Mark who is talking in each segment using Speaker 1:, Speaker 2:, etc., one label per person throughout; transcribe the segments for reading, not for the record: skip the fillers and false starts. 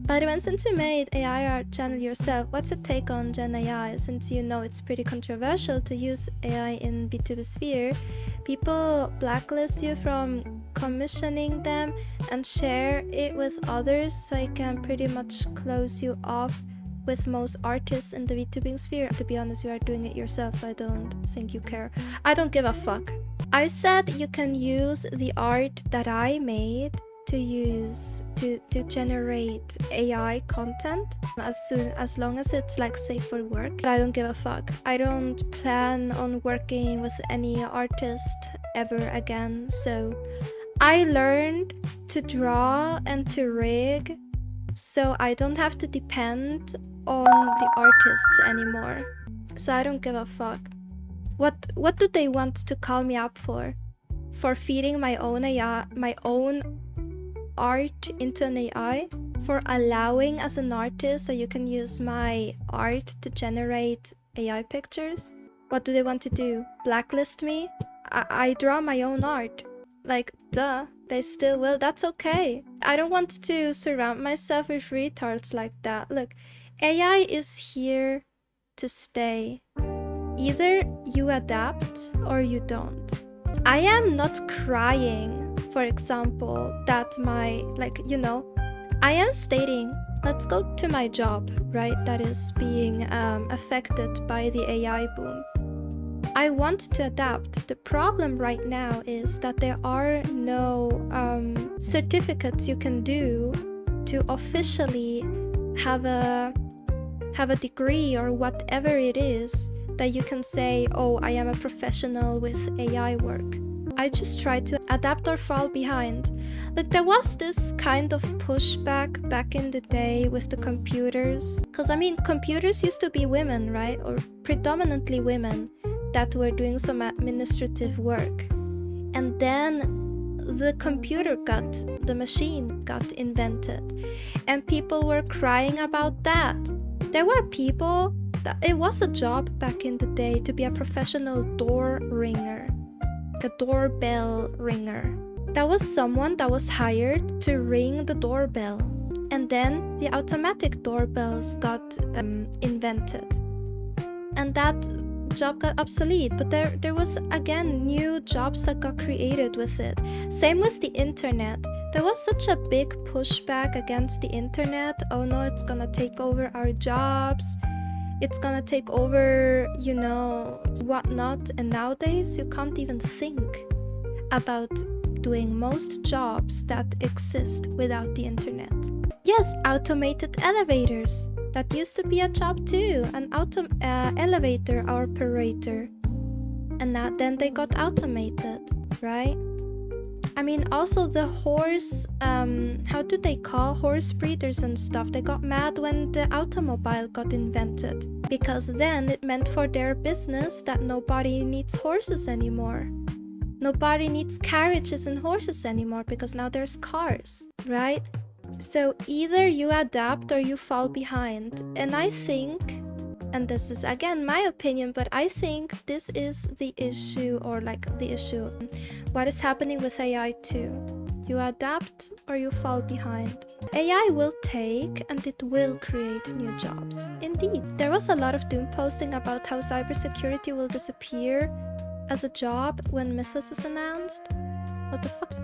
Speaker 1: But when since you made AI art channel yourself, what's your take on Gen AI? Since you know it's pretty controversial to use AI in VTuber sphere, people blacklist you from commissioning them and share it with others, so it can pretty much close you off with most artists in the VTubing sphere. To be honest, you are doing it yourself, so I don't think you care. I don't give a fuck. I said you can use the art that I made to use to generate AI content as long as it's like safe for work. But I don't give a fuck. I don't plan on working with any artist ever again. So I learned to draw and to rig, so I don't have to depend on the artists anymore. So I don't give a fuck. What do they want to call me up for? For feeding my own AI, my own art into an AI? For allowing as an artist that you can use my art to generate AI pictures? What do they want to do? Blacklist me? I draw my own art. Like, duh, they still will. That's okay. I don't want to surround myself with retards like that. Look, AI is here to stay. Either you adapt or you don't. I am not crying, for example, that I am stating, let's go to my job, right? That is being affected by the AI boom. I want to adapt. The problem right now is that there are no certificates you can do to officially have a degree or whatever it is that you can say, oh, I am a professional with AI work. I just try to adapt or fall behind. Like, there was this kind of pushback back in the day with the computers. Because, I mean, computers used to be women, right? Or predominantly women that were doing some administrative work. And then the machine got invented. And people were crying about that. There were people that it was a job back in the day to be a professional door ringer. A doorbell ringer. That was someone that was hired to ring the doorbell. And then the automatic doorbells got invented. And that job got obsolete, but there was again new jobs that got created with it. Same with the internet. There was such a big pushback against the internet. Oh no, it's gonna take over our jobs. It's gonna take over, whatnot. And nowadays, you can't even think about doing most jobs that exist without the internet. Yes, automated elevators. That used to be a job too, an elevator operator. And then they got automated, right? I mean, also the horse, how do they call horse breeders and stuff? They got mad when the automobile got invented, because then it meant for their business that nobody needs horses anymore. Nobody needs carriages and horses anymore, because now there's cars, right? So either you adapt or you fall behind. And I think, and this is again my opinion, but I think this is the issue, what is happening with AI too. You adapt or you fall behind. AI will take and it will create new jobs. Indeed, there was a lot of doom posting about how cybersecurity will disappear as a job when Mythos was announced. What the fuck?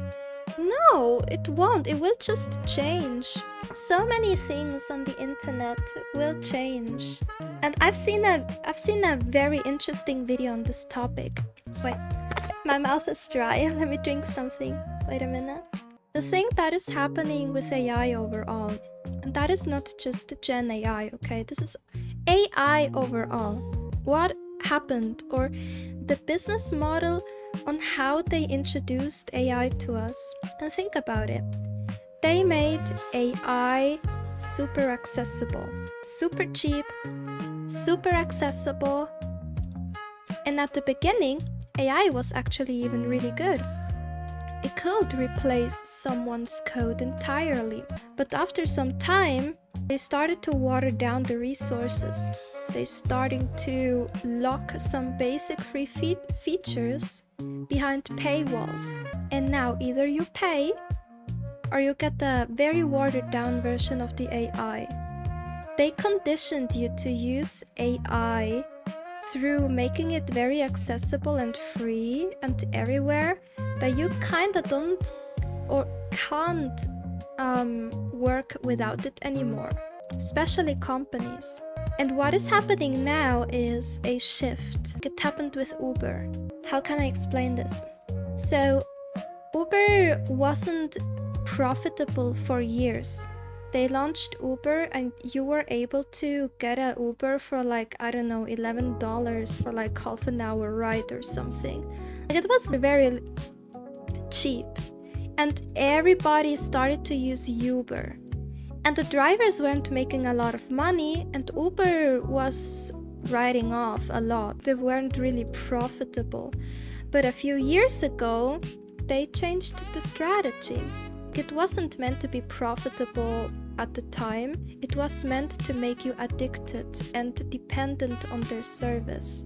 Speaker 1: No, it won't. It will just change. So many things on the internet will change. And I've seen a very interesting video on this topic. Wait, my mouth is dry. Let me drink something. Wait a minute. The thing that is happening with AI overall, and that is not just Gen AI, okay? This is AI overall. What happened, or the business model on how they introduced AI to us. And think about it. They made AI super accessible, super cheap, super accessible. And at the beginning, AI was actually even really good. It could replace someone's code entirely. But after some time, they started to water down the resources. They started to lock some basic free features behind paywalls. And now either you pay or you get a very watered down version of the AI. They conditioned you to use AI through making it very accessible and free and everywhere, that you kinda don't or can't work without it anymore, especially companies. And what is happening now is a shift. It happened with Uber. How can I explain this? So Uber wasn't profitable for years. They launched Uber and you were able to get an Uber for like, I don't know, $11 for like half an hour ride or something. Like, it was very cheap. And everybody started to use Uber. And the drivers weren't making a lot of money, and Uber was writing off a lot. They weren't really profitable. But a few years ago, they changed the strategy. It wasn't meant to be profitable at the time. It was meant to make you addicted and dependent on their service.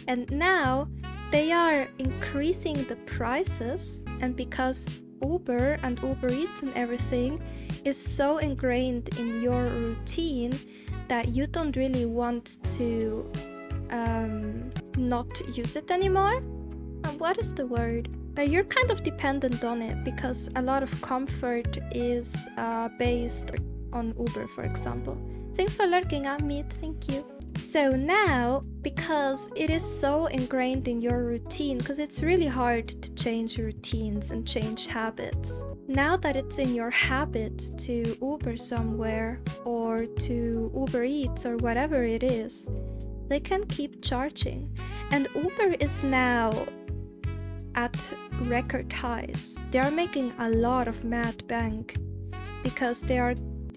Speaker 1: And now they are increasing the prices, and because Uber and Uber Eats and everything is so ingrained in your routine that you don't really want to not use it anymore. What is the word? You're kind of dependent on it because a lot of comfort is based on Uber, for example. Thanks for lurking at me, thank you. So now, because it is so ingrained in your routine, because it's really hard to change routines and change habits. Now that it's in your habit to Uber somewhere or to Uber Eats or whatever it is, they can keep charging. And Uber is now at record highs. They are making a lot of mad bank because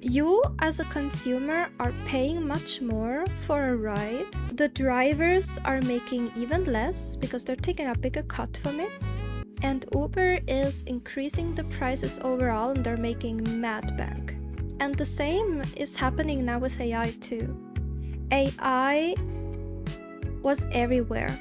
Speaker 1: you as a consumer are paying much more for a ride. The drivers are making even less because they're taking a bigger cut from it. And Uber is increasing the prices overall and they're making mad bank. And the same is happening now with AI too. AI was everywhere.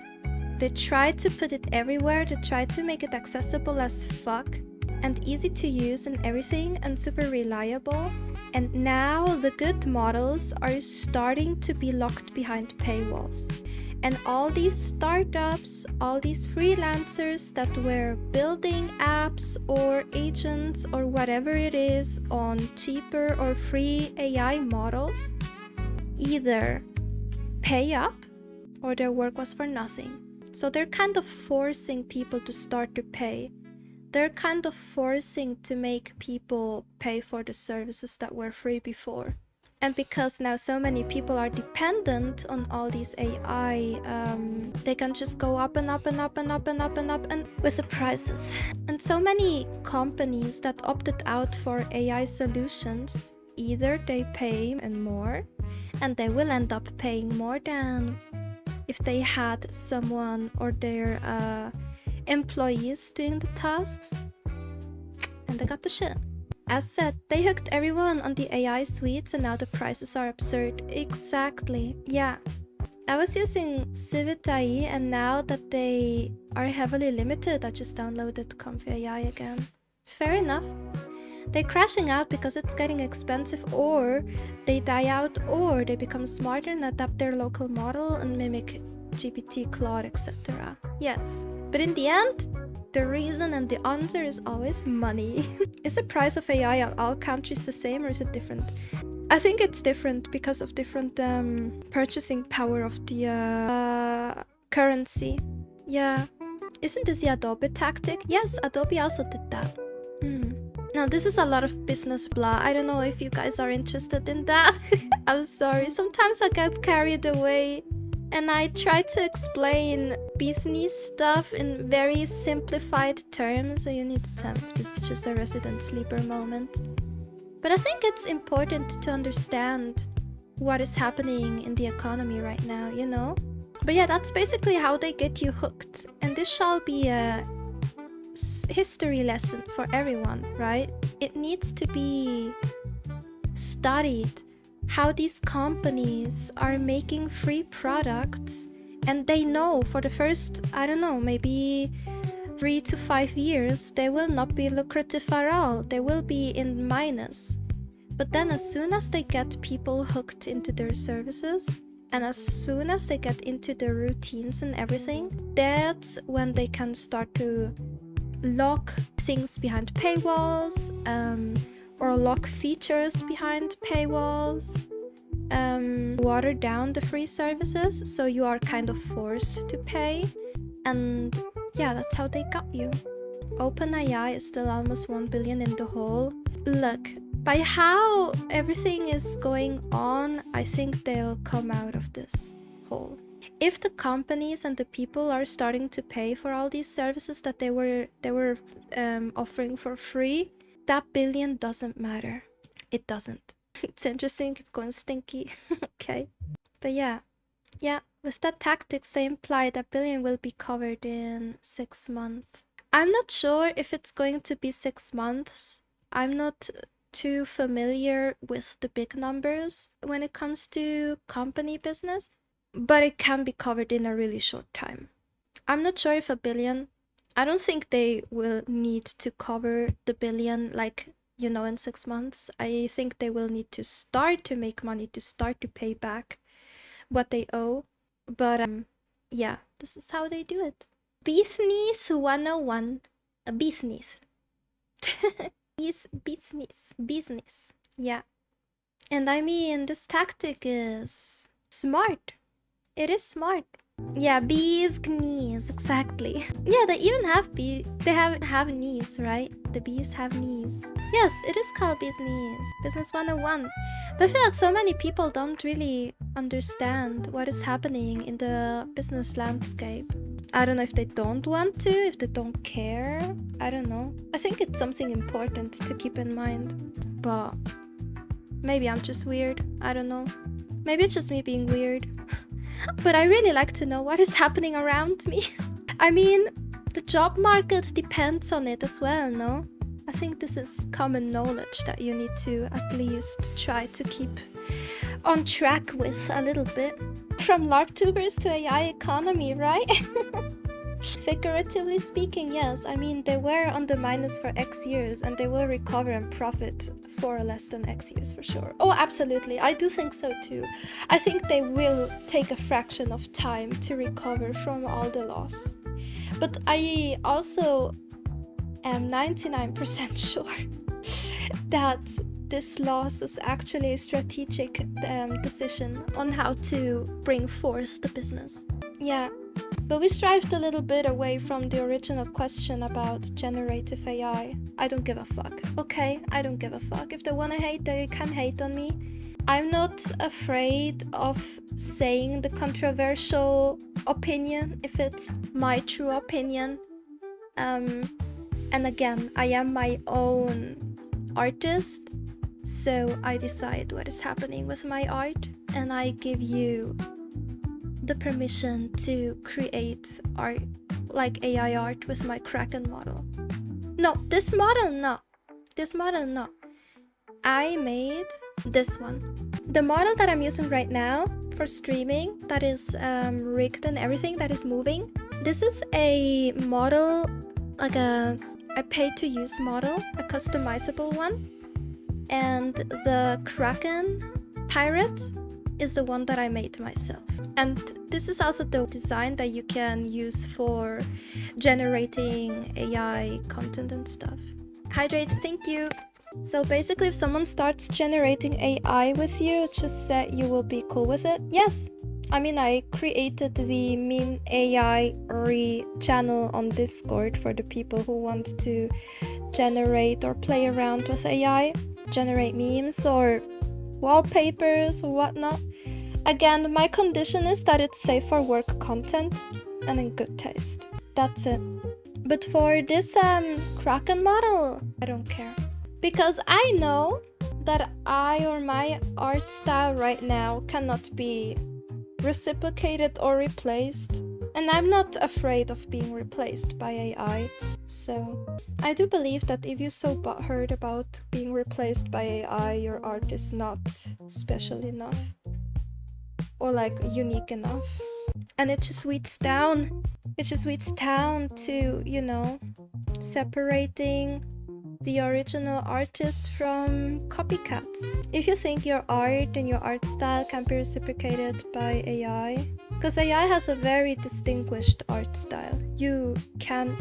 Speaker 1: They tried to put it everywhere. They tried to make it accessible as fuck and easy to use and everything and super reliable. And now the good models are starting to be locked behind paywalls. And all these startups, all these freelancers that were building apps or agents or whatever it is on cheaper or free AI models, either pay up or their work was for nothing. So they're kind of forcing people to start to pay. They're kind of forcing to make people pay for the services that were free before. And because now so many people are dependent on all these AI, they can just go up and up and up and up and up and up and with the prices. And so many companies that opted out for AI solutions, either they pay and more, and they will end up paying more than if they had someone or their employees doing the tasks, and they got the shit. As said, they hooked everyone on the AI suites and now the prices are absurd. Exactly. Yeah. I was using Civit.ai and now that they are heavily limited, I just downloaded Comfy AI again. Fair enough. They're crashing out because it's getting expensive, or they die out, or they become smarter and adapt their local model and mimic GPT, Claude, etc. Yes. But in the end, the reason and the answer is always money. Is the price of AI in all countries the same or is it different? I think it's different because of different purchasing power of the currency. Yeah. Isn't this the Adobe tactic? Yes, Adobe also did that. Now, this is a lot of business blah. I don't know if you guys are interested in that. I'm sorry. Sometimes I get carried away and I try to explain business stuff in very simplified terms, so you need to tell if this is just a resident sleeper moment. But I think it's important to understand what is happening in the economy right now, you know? But yeah, that's basically how they get you hooked. And this shall be a history lesson for everyone, right? It needs to be studied how these companies are making free products, and they know for the first, I don't know, maybe 3 to 5 years, they will not be lucrative at all. They will be in minus. But then as soon as they get people hooked into their services, and as soon as they get into their routines and everything, that's when they can start to lock things behind paywalls, or lock features behind paywalls, water down the free services, so you are kind of forced to pay. And yeah, that's how they got you. OpenAI is still almost 1 billion in the hole. Look, by how everything is going on, I think they'll come out of this hole. If the companies and the people are starting to pay for all these services that they were offering for free, that billion doesn't matter. It doesn't. It's interesting, keep going stinky. Okay. But yeah, with that tactics, they imply that billion will be covered in 6 months. I'm not sure if it's going to be 6 months. I'm not too familiar with the big numbers when it comes to company business, but it can be covered in a really short time. I'm not sure if a billion, I don't think they will need to cover the billion like, you know, in 6 months. I think they will need to start to make money, to start to pay back what they owe. But yeah, this is how they do it. Business 101. A business. Is business. Yeah. And I mean, this tactic is smart. It is smart. Yeah, bees knees, exactly. Yeah, they even have they have knees, right? The bees have knees. Yes, it is called bees knees. Business 101. But I feel like so many people don't really understand what is happening in the business landscape. I don't know if they don't want to, if they don't care. I don't know. I think it's something important to keep in mind. But maybe I'm just weird. I don't know. Maybe it's just me being weird. But I really like to know what is happening around me. I mean, the job market depends on it as well, no? I think this is common knowledge that you need to at least try to keep on track with a little bit. From VTubers to AI economy, right? Figuratively speaking, yes. I mean, they were on the minus for X years and they will recover and profit for less than X years for sure. Oh, absolutely. I do think so too. I think they will take a fraction of time to recover from all the loss. But I also am 99% sure that this loss was actually a strategic decision on how to bring forth the business. Yeah. But we strived a little bit away from the original question about generative AI. I don't give a fuck, okay? I don't give a fuck. If they wanna hate, they can hate on me. I'm not afraid of saying the controversial opinion if it's my true opinion. And again, I am my own artist, so I decide what is happening with my art, and I give you the permission to create art, like AI art with my Kraken model. No, this model, no. This model, no. I made this one. The model that I'm using right now for streaming, that is rigged and everything, that is moving. This is a model, like a pay-to-use model, a customizable one. And the Kraken pirate is the one that I made myself. And this is also the design that you can use for generating AI content and stuff. Hydrate, thank you. So basically, if someone starts generating AI with you, just say you will be cool with it. Yes. I mean, I created the Minairy channel on Discord for the people who want to generate or play around with AI, generate memes or wallpapers or whatnot. Again, my condition is that it's safe for work content and in good taste. That's it. But for this Kraken model, I don't care. Because I know that I or my art style right now cannot be reciprocated or replaced. And I'm not afraid of being replaced by AI. So I do believe that if you're so butthurt about being replaced by AI, your art is not special enough. Or like unique enough. And it just weeds down It just weeds down to, separating the original artist from copycats. If you think your art and your art style can be reciprocated by AI, because AI has a very distinguished art style, you can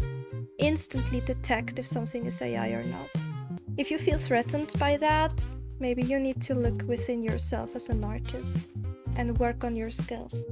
Speaker 1: instantly detect if something is AI or not. If you feel threatened by that, maybe you need to look within yourself as an artist and work on your skills.